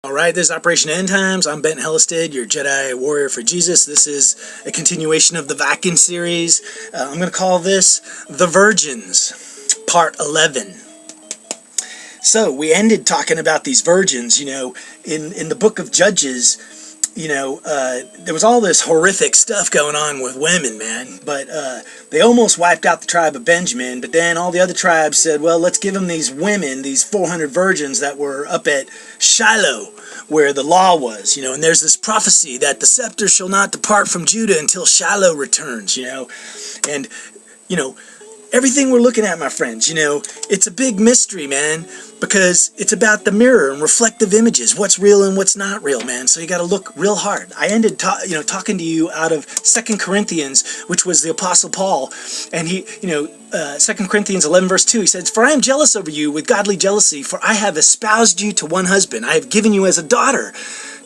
Alright, this is Operation End Times. I'm Ben Hellestead, your Jedi Warrior for Jesus. This is a continuation of the Vikings series. I'm going to call this The Virgins, Part 11. So, we ended talking about these virgins, in the book of Judges. There was all this horrific stuff going on with women, man, but they almost wiped out the tribe of Benjamin, but then all the other tribes said, well, let's give them these women, these 400 virgins that were up at Shiloh, where the law was, and there's this prophecy that the scepter shall not depart from Judah until Shiloh returns, and, everything we're looking at, my friends, it's a big mystery, man, because it's about the mirror and reflective images, what's real and what's not real, man. So you got to look real hard. I ended talking to you out of 2 Corinthians, which was the Apostle Paul, and he, 2 Corinthians 11 verse 2, he says, "For I am jealous over you with godly jealousy, for I have espoused you to one husband. I have given you as a daughter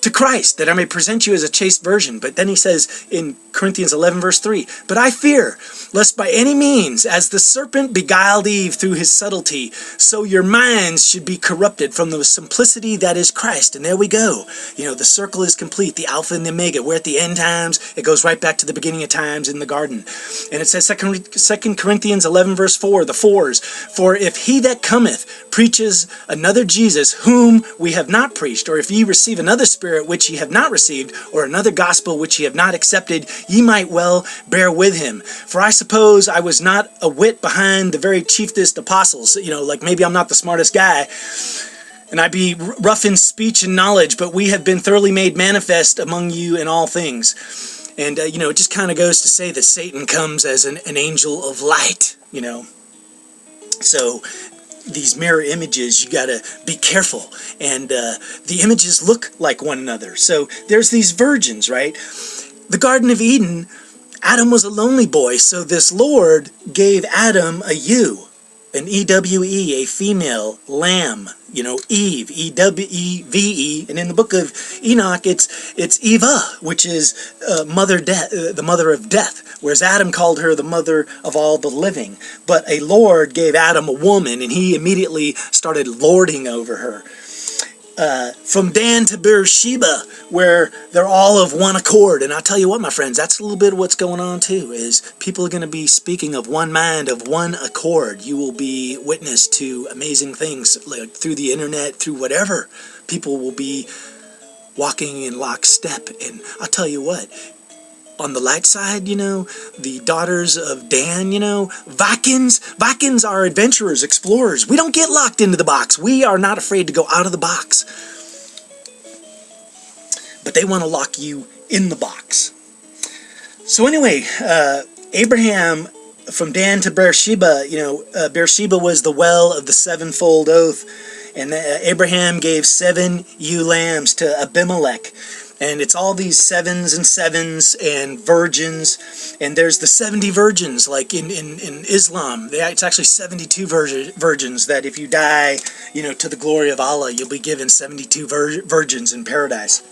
to Christ, that I may present you as a chaste virgin." But then he says in Corinthians 11 verse 3, "But I fear, lest by any means, as the serpent beguiled Eve through his subtlety, so your minds should be corrupted from the simplicity that is Christ." And there we go. The circle is complete, the Alpha and the Omega. We're at the end times. It goes right back to the beginning of times in the garden. And it says 2 Corinthians 11 verse 4, the fours, "For if he that cometh preaches another Jesus, whom we have not preached, or if ye receive another spirit which ye have not received, or another gospel which ye have not accepted, ye might well bear with him. For I suppose I was not a whit behind the very chiefest apostles." Like maybe I'm not the smartest guy, and I be rough in speech and knowledge, but we have been thoroughly made manifest among you in all things. And, it just kind of goes to say that Satan comes as an angel of light, So these mirror images, you got to be careful. And the images look like one another. So there's these virgins, right? The Garden of Eden, Adam was a lonely boy, so this Lord gave Adam a ewe, an E-W-E, a female lamb, Eve, E-W-E-V-E, and in the book of Enoch, it's Eva, which is the mother of death, whereas Adam called her the mother of all the living. But a Lord gave Adam a woman, and he immediately started lording over her. From Dan to Beersheba, where they're all of one accord. And I'll tell you what, my friends, that's a little bit of what's going on too, is people are going to be speaking of one mind, of one accord. You will be witness to amazing things, like through the internet, through whatever. People will be walking in lockstep. And I'll tell you what, on the light side, the daughters of Dan, Vikings are adventurers, explorers. We don't get locked into the box. We are not afraid to go out of the box. But they want to lock you in the box. So anyway, Abraham, from Dan to Beersheba, Beersheba was the well of the sevenfold oath. And Abraham gave 7 ewe lambs to Abimelech. And it's all these sevens and virgins. And there's the 70 virgins, like in Islam. It's actually 72 virgins that if you die, to the glory of Allah, you'll be given 72 virgins in paradise.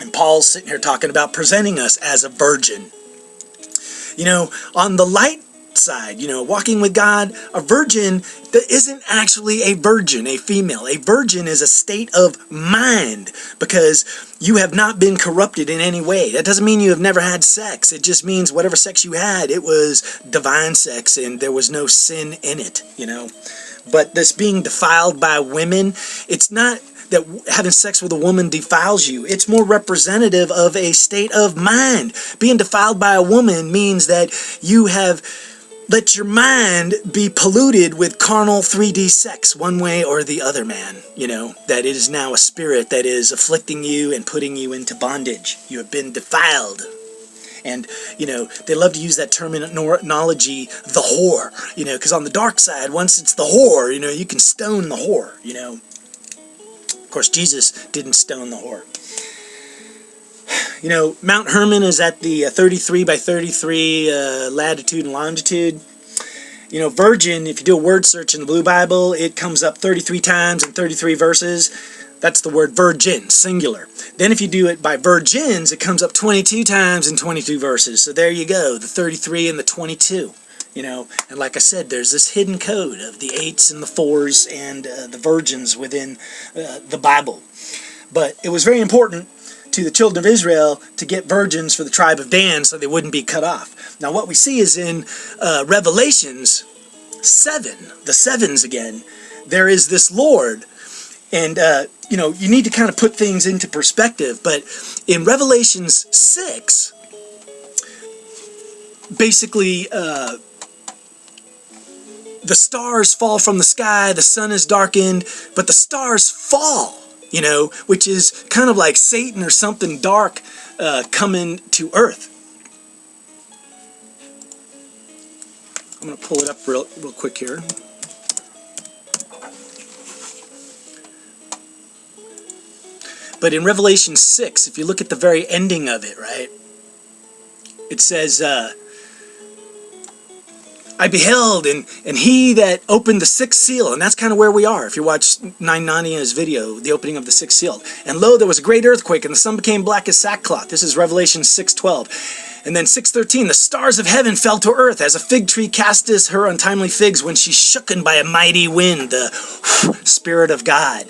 And Paul's sitting here talking about presenting us as a virgin. On the light side, walking with God, a virgin that isn't actually a virgin, a female. A virgin is a state of mind, because you have not been corrupted in any way. That doesn't mean you have never had sex. It just means whatever sex you had, it was divine sex and there was no sin in it, But this being defiled by women, it's not that having sex with a woman defiles you. It's more representative of a state of mind. Being defiled by a woman means that you have let your mind be polluted with carnal 3D sex, one way or the other, man. That it is now a spirit that is afflicting you and putting you into bondage. You have been defiled. And, they love to use that terminology, the whore, because on the dark side, once it's the whore, you can stone the whore, Of course, Jesus didn't stone the whore. Mount Hermon is at the 33 by 33 latitude and longitude. Virgin, if you do a word search in the Blue Bible, it comes up 33 times in 33 verses. That's the word virgin, singular. Then if you do it by virgins, it comes up 22 times in 22 verses. So there you go, the 33 and the 22. And like I said, there's this hidden code of the 8s and the 4s and the virgins within the Bible. But it was very important to the children of Israel to get virgins for the tribe of Dan so they wouldn't be cut off. Now what we see is in Revelations 7, the 7s again, there is this Lord. And, you need to kind of put things into perspective. But in Revelations 6, basically, the stars fall from the sky, the sun is darkened, but the stars fall, which is kind of like Satan or something dark coming to earth. I'm going to pull it up real quick here. But in Revelation 6, if you look at the very ending of it, right, it says, I beheld, and he that opened the 6th seal, and that's kind of where we are. If you watch 9Nania's video, the opening of the 6th seal. And lo, there was a great earthquake, and the sun became black as sackcloth. This is Revelation 6:12. And then 6:13, the stars of heaven fell to earth, as a fig tree casteth her untimely figs when she's shooken by a mighty wind, the Spirit of God.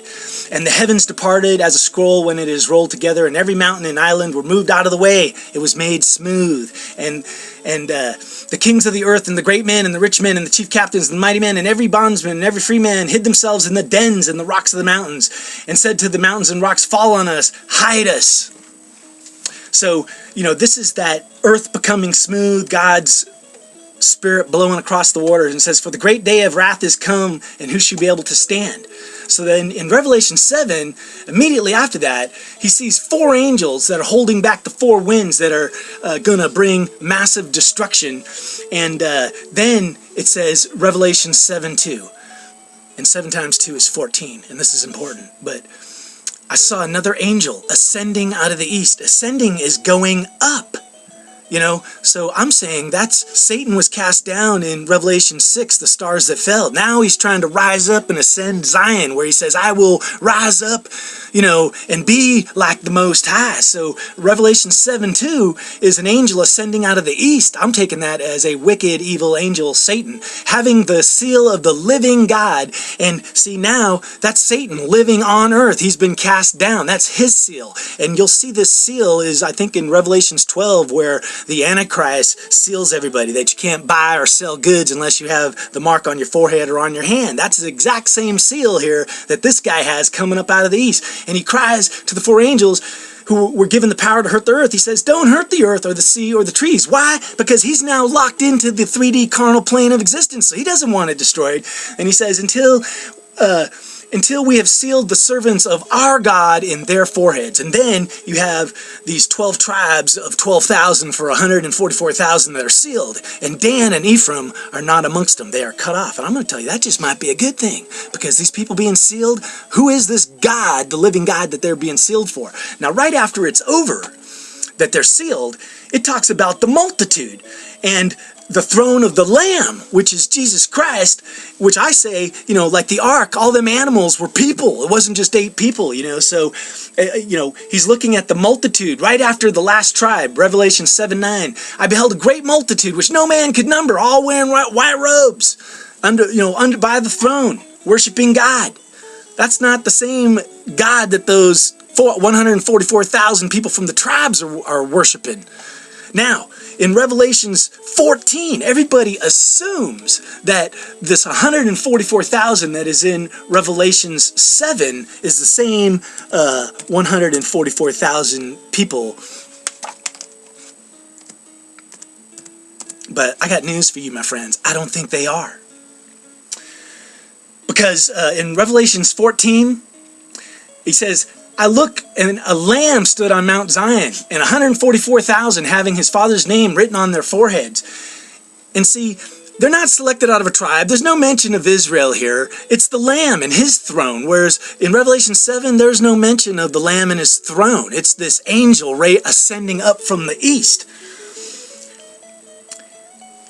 And the heavens departed as a scroll when it is rolled together, and every mountain and island were moved out of the way. It was made smooth. And the kings of the earth, and the great men, and the rich men, and the chief captains, and the mighty men, and every bondsman, and every free man hid themselves in the dens and the rocks of the mountains, and said to the mountains and rocks, fall on us, hide us. So, this is that earth becoming smooth, God's Spirit blowing across the waters, and says, for the great day of wrath is come, and who shall be able to stand? So then in Revelation 7, immediately after that, he sees 4 angels that are holding back the 4 winds that are going to bring massive destruction. And then it says Revelation 7:2. And 7 times 2 is 14. And this is important. But I saw another angel ascending out of the east. Ascending is going up. So I'm saying that's Satan was cast down in Revelation 6, the stars that fell. Now he's trying to rise up and ascend Zion, where he says, I will rise up, and be like the Most High. So Revelation 7:2 is an angel ascending out of the east. I'm taking that as a wicked, evil angel, Satan, having the seal of the living God. And see, now that's Satan living on earth. He's been cast down. That's his seal. And you'll see this seal is, I think, in Revelations 12, where the Antichrist seals everybody, that you can't buy or sell goods unless you have the mark on your forehead or on your hand. That's the exact same seal here that this guy has coming up out of the east. And he cries to the 4 angels who were given the power to hurt the earth. He says, don't hurt the earth or the sea or the trees. Why? Because he's now locked into the 3D carnal plane of existence. So he doesn't want it destroyed. And he says, until we have sealed the servants of our God in their foreheads. And then you have these 12 tribes of 12,000 for 144,000 that are sealed. And Dan and Ephraim are not amongst them. They are cut off. And I'm going to tell you, that just might be a good thing. Because these people being sealed, who is this God, the living God that they're being sealed for? Now, right after it's over, that they're sealed, it talks about the multitude. And the throne of the Lamb, which is Jesus Christ, which I say, like the ark, all them animals were people. It wasn't just 8 people, So, he's looking at the multitude right after the last tribe, Revelation 7:9. I beheld a great multitude, which no man could number, all wearing white robes, under by the throne, worshiping God. That's not the same God that those 144,000 people from the tribes are worshiping. Now, in Revelations 14, everybody assumes that this 144,000 that is in Revelations 7 is the same 144,000 people. But I got news for you, my friends. I don't think they are. Because in Revelations 14, he says, I look, and a lamb stood on Mount Zion, and 144,000 having his father's name written on their foreheads. And see, they're not selected out of a tribe. There's no mention of Israel here. It's the lamb and his throne, whereas in Revelation 7, there's no mention of the lamb and his throne. It's this angel ascending up from the east.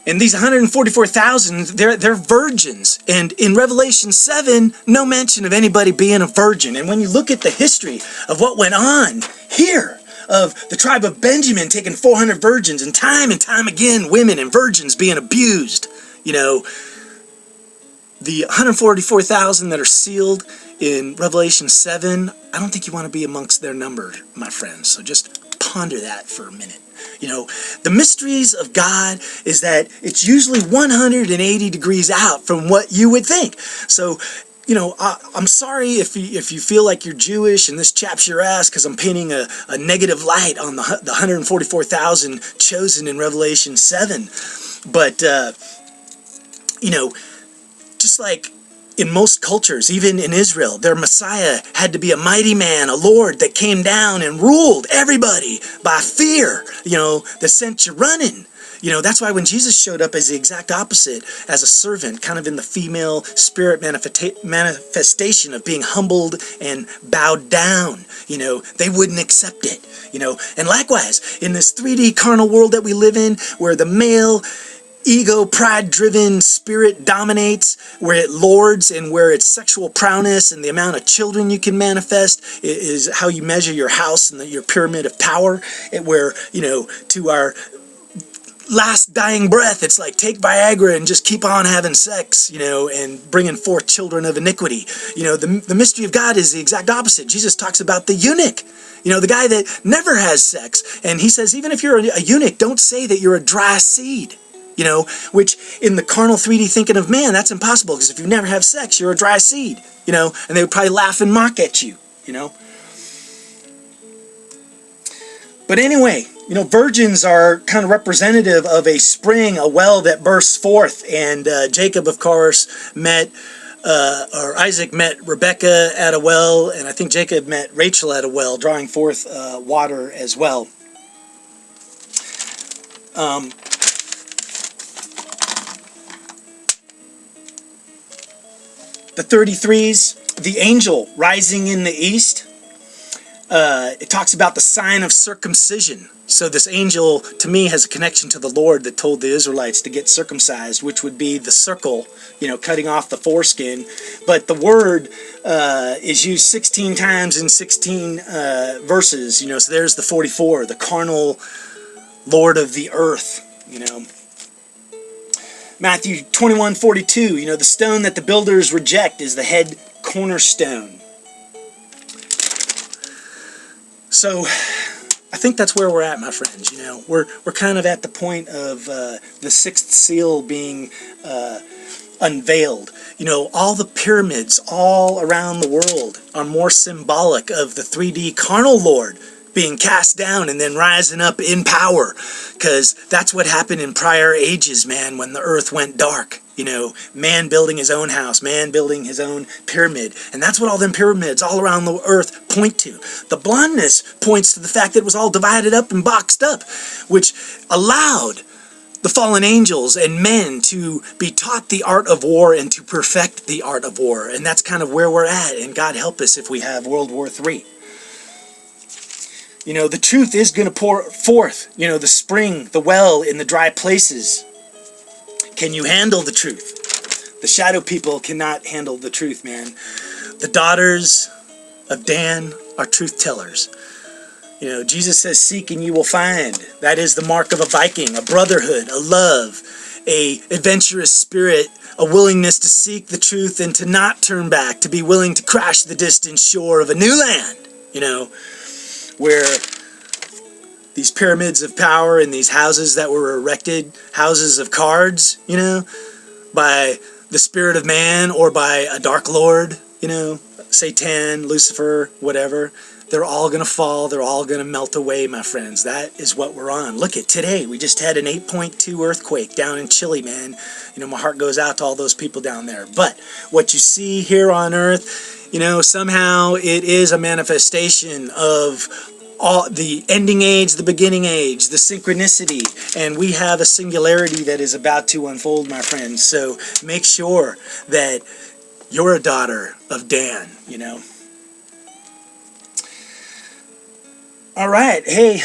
And these 144,000, they're virgins. And in Revelation 7, no mention of anybody being a virgin. And when you look at the history of what went on here, of the tribe of Benjamin taking 400 virgins, and time again, women and virgins being abused. You know, the 144,000 that are sealed in Revelation 7, I don't think you want to be amongst their number, my friends. So just ponder that for a minute. You know, the mysteries of God is that it's usually 180 degrees out from what you would think. So, you know, I'm sorry if you feel like you're Jewish and this chaps your ass because I'm painting a negative light on the 144,000 chosen in Revelation 7. But, you know, just like in most cultures, even in Israel, their Messiah had to be a mighty man, a Lord that came down and ruled everybody by fear, you know, that sent you running. You know, that's why when Jesus showed up as the exact opposite, as a servant, kind of in the female spirit manifestation of being humbled and bowed down, you know, they wouldn't accept it, you know. And likewise, in this 3D carnal world that we live in, where the male ego, pride-driven spirit dominates, where it lords, and where its sexual prowess and the amount of children you can manifest is how you measure your house and your pyramid of power, and where, you know, to our last dying breath, it's like take Viagra and just keep on having sex, you know, and bringing forth children of iniquity. You know, the mystery of God is the exact opposite. Jesus talks about the eunuch, you know, the guy that never has sex, and he says, even if you're a eunuch, don't say that you're a dry seed. You know, which in the carnal 3D thinking of man, that's impossible, because if you never have sex, you're a dry seed, you know, and they would probably laugh and mock at you, you know. But anyway, you know, virgins are kind of representative of a spring, a well that bursts forth, and Jacob, of course, or Isaac met Rebekah at a well, and I think Jacob met Rachel at a well, drawing forth water as well. The 33s, the angel rising in the east. It talks about the sign of circumcision. So this angel, to me, has a connection to the Lord that told the Israelites to get circumcised, which would be the circle, you know, cutting off the foreskin. But the word is used 16 times in 16 verses, you know, so there's the 44, the carnal Lord of the earth, you know. Matthew 21:42, you know, the stone that the builders reject is the head cornerstone. So, I think that's where we're at, my friends. You know, we're kind of at the point of the sixth seal being unveiled. You know, all the pyramids all around the world are more symbolic of the 3D carnal Lord being cast down and then rising up in power, because that's what happened in prior ages, man, when the earth went dark. You know, man building his own house, man building his own pyramid, and that's what all them pyramids all around the earth point to. The blondness points to the fact that it was all divided up and boxed up, which allowed the fallen angels and men to be taught the art of war and to perfect the art of war, and that's kind of where we're at, and God help us if we have World War III. You know, the truth is going to pour forth, you know, the spring, the well in the dry places. Can you handle the truth? The shadow people cannot handle the truth, man. The daughters of Dan are truth tellers. You know, Jesus says, seek and you will find. That is the mark of a Viking, a brotherhood, a love, a adventurous spirit, a willingness to seek the truth and to not turn back, to be willing to crash the distant shore of a new land, you know, where these pyramids of power and these houses that were erected, houses of cards, you know, by the spirit of man or by a dark lord, you know, Satan, Lucifer, whatever, they're all going to fall. They're all going to melt away, my friends. That is what we're on. Look at today. We just had an 8.2 earthquake down in Chile, man. You know, my heart goes out to all those people down there. But what you see here on earth, you know, somehow it is a manifestation of all the ending age, the beginning age, the synchronicity, and we have a singularity that is about to unfold, my friends. So make sure that you're a daughter of Dan, you know. All right, hey,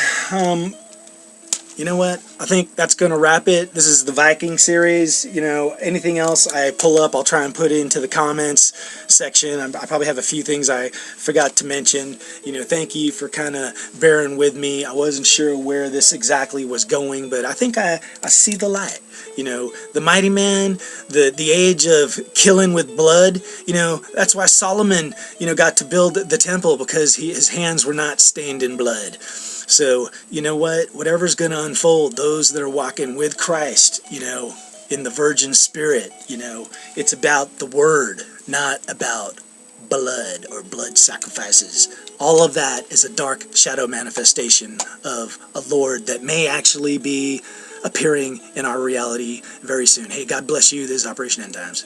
you know what? I think that's going to wrap it. This is the Viking series. You know, anything else I pull up, I'll try and put it into the comments section. I probably have a few things I forgot to mention. You know, thank you for kind of bearing with me. I wasn't sure where this exactly was going, but I think I see the light. You know, the mighty man, the age of killing with blood, you know, that's why Solomon, you know, got to build the temple, because his hands were not stained in blood. So, you know what? Whatever's going to unfold, those that are walking with Christ, you know, in the virgin spirit, you know, it's about the word, not about blood or blood sacrifices. All of that is a dark shadow manifestation of a Lord that may actually be appearing in our reality very soon. Hey, God bless you. This is Operation End Times.